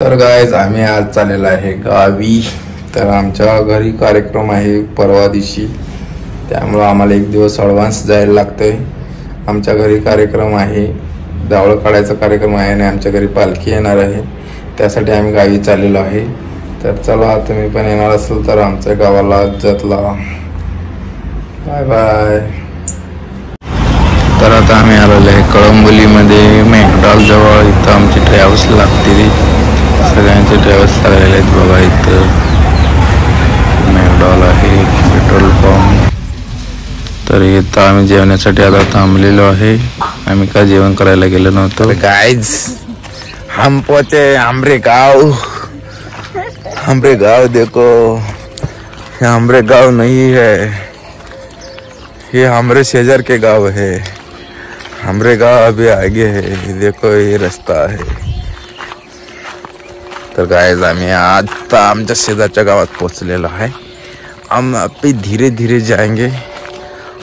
तर गाइस आम्ही आज चाललेलो आहे गावी. तर आमच्या घरी कार्यक्रम आहे परवा दिवशी, त्यामुळे आम्हाला एक दिवस ॲडव्हान्स जायला लागतंय. आमच्या घरी कार्यक्रम आहे, जावळ काढायचा कार्यक्रम आहे आणि आमच्या घरी पालखी येणार आहे. त्यासाठी आम्ही गावी चाललेलो आहे. तर चला तुम्ही पण येणार असेल तर आमच्या गावाला जतला. Bye bye. तर आता आम्ही आलेलो आहे कळंबोलीमध्ये मॅकडॉल जवळ. इथं आमची ट्रॅव्हल्स लागते, सगळ्यांचे ट्रॅव्हल्स लागलेले आहेत बघा. इथं मॅकडॉल आहे, पेट्रोल पंप. तर इथं आम्ही जेवण्यासाठी आता थांबलेलो आहे. आम्ही का जेवण करायला गेलो नव्हतो. गाइस हम पहुंचे हमरे गाँव देखो. ये हमरे गाँव नहीं है, ये हमरे शेजार के गाँव है. हमरे गाँव अभी आगे है, देखो ये रास्ता है. तर गाइस आम्ही आता आमच्या शेजारच्या गावात पोहोचलेलो आहे. हम अभी धीरे धीरे जाएंगे.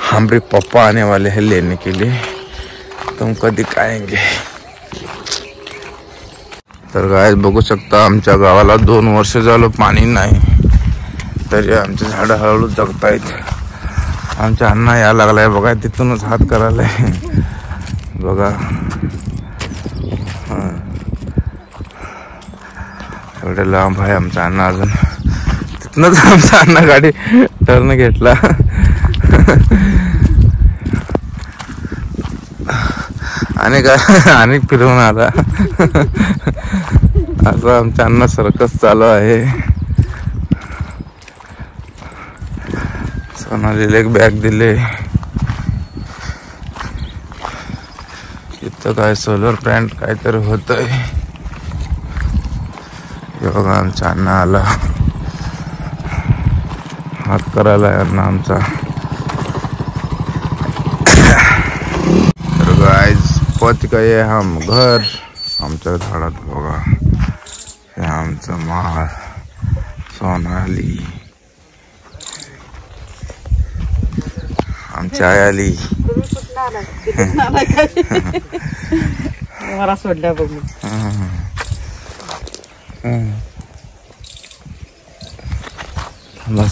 हमारे पापा आने वाले हैं लेने के लिए, तुमको दिखाएंगे. तर गाइस बघू शकता आमच्या गावाला 2 वर्ष झालं पाणी नाही, तरी आमचे झाडं हळूहळू जगतायत. आमच्या अण्णा या लागलाय बघा, तिथूनच हात करायलाय बघा. एवढे लांब आहे आमचा अण्णा. अजून तिथूनच आमचा अण्णा गाडी टर्न घेतला आणि फिरवून आला. असं आमच्या अण्णा सर्कस चालू आहे. सोनालीला एक बॅग दिले. इथं काय सोलर प्लॅन्ट काहीतरी होतंय. बघा आमचा अण्णा आला, हात करायला अण्णा आमचा. तर गाइस पहुंच गए हम घर. आमच्या झाडात बघा हे आमचं माळ सोनाली. आमची आई आली. मला सोडल्या बघ.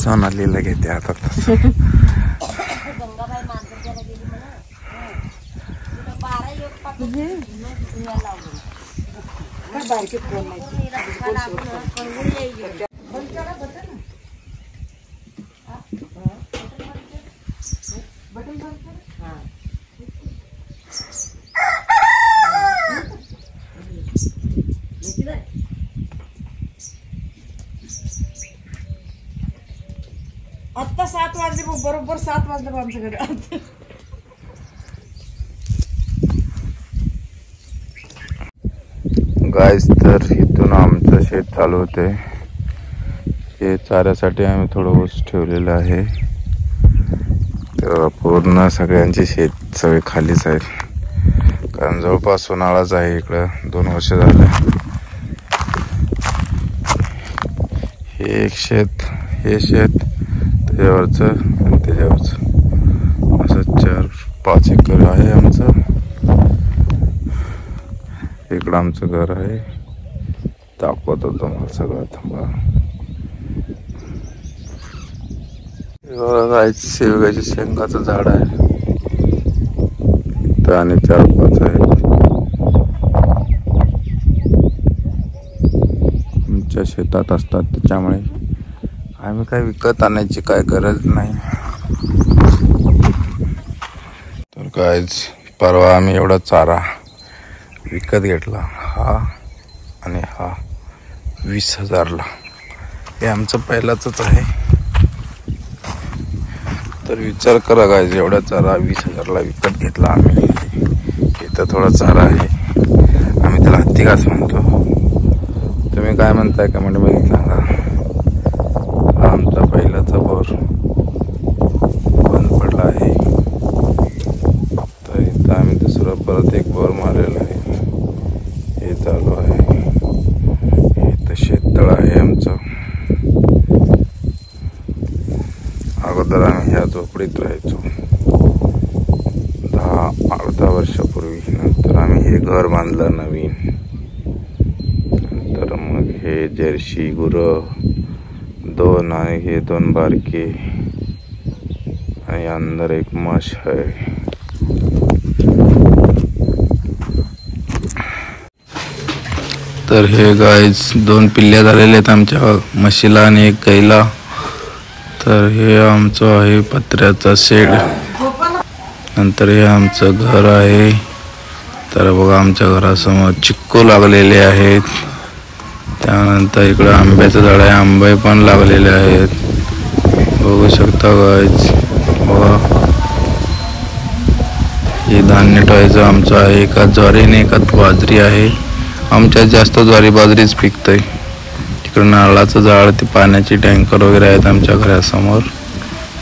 सोनालीला घेते आता. आत्ता 7 वाजले बघ, बरोबर 7 वाजले बघ आमच्या घरी. गाइस तर इथून आमचं शेत चालू होते. हे चाऱ्यासाठी आम्ही थोडं ऊस ठेवलेलं आहे. तर पूर्ण सगळ्यांचे शेत सगळे खालीच आहेत, कारण जवळपास उन्हाळाच आहे इकडं. 2 वर्ष झालं. हे एक शेत, हे शेत, त्याच्यावरचं आणि त्याच्यावरचं असं 4-5 एकर आहे आमचं. इकडं आमचं घर आहे, दाखवतो तुम्हाला सगळं. थांबा. शेवग्याच्या शेंगाचं झाड आहे इथं आणि 4-5 आहेत. आमच्या शेतात असतात, त्याच्यामुळे आम्ही काही विकत आणायची काय गरज नाही. तर गाइस परवा आम्ही एवढा चारा विकत घेतला, हा आणि हा 20,000ला. हे आमचं पहिलाच आहे. तर विचार करा गाइस, एवढा चारा 20,000ला विकत घेतला आम्ही. इथं थोडा चारा आहे, आम्ही त्याला हत्ती घास म्हणतो. तुम्ही काय म्हणताय कमेंटमध्ये सांगा. हा आमचा पहिलाचा बोर बंद पडला आहे, तर इथं आम्ही दुसरा परत एक बोर मारलेला आहे. हे चालू आहे. इथं शेततळ आहे आमचं. अगोदर आम्ही ह्या झोपडीत राहायचो 10-11 वर्षापूर्वी. नंतर आम्ही हे घर बांधलं नवीन. नंतर मग हे जर्सी गुरं 2 आणि हे 2 बारके आणि अंदर एक म्हश आहे. तर हे गाईज 2 पिल्ल्या झालेले आहेत आमच्या म्हशीला आणि एक गाईला. तर हे आमचं आहे पत्र्याचा शेड. नंतर हे आमचं घर आहे. तर बघा आमच्या घरासमोर चिक्कू लागलेले आहेत. त्यानंतर इकडे आंब्याचं झाड आहे, आंबे पण लागलेले आहेत. बघू शकता गाईज. बघा हे धान्य ठेवायचं आमचं आहे. एका ज्वारीने एकात बाजरी आहे. आमच्यात जास्त ज्वारी बाजरीच पिकतंय. तिकडे नारळाचं झाड, ते पाण्याची टँकर वगैरे आहेत आमच्या घरासमोर.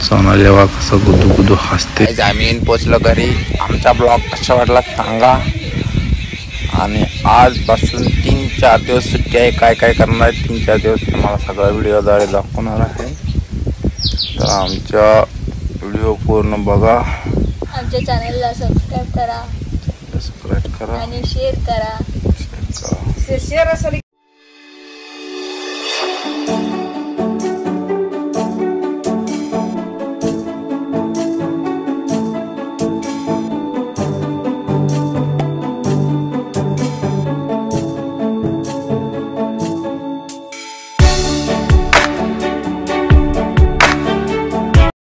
सोनाली जेव्हा कसं गुदू गुदू हसते. आम्ही पोचलो घरी. आमचा ब्लॉग कसा वाटला सांगा. आणि आजपासून 3-4 दिवस सुट्टी आहे. काय काय करणार आहे 3-4 दिवस तुम्हाला सगळा व्हिडिओद्वारे दाखवणार आहे. तर आमच्या व्हिडिओ पूर्ण बघा. आमच्या चॅनलला सबस्क्राईब करा आणि शेअर करा. शेअर असेल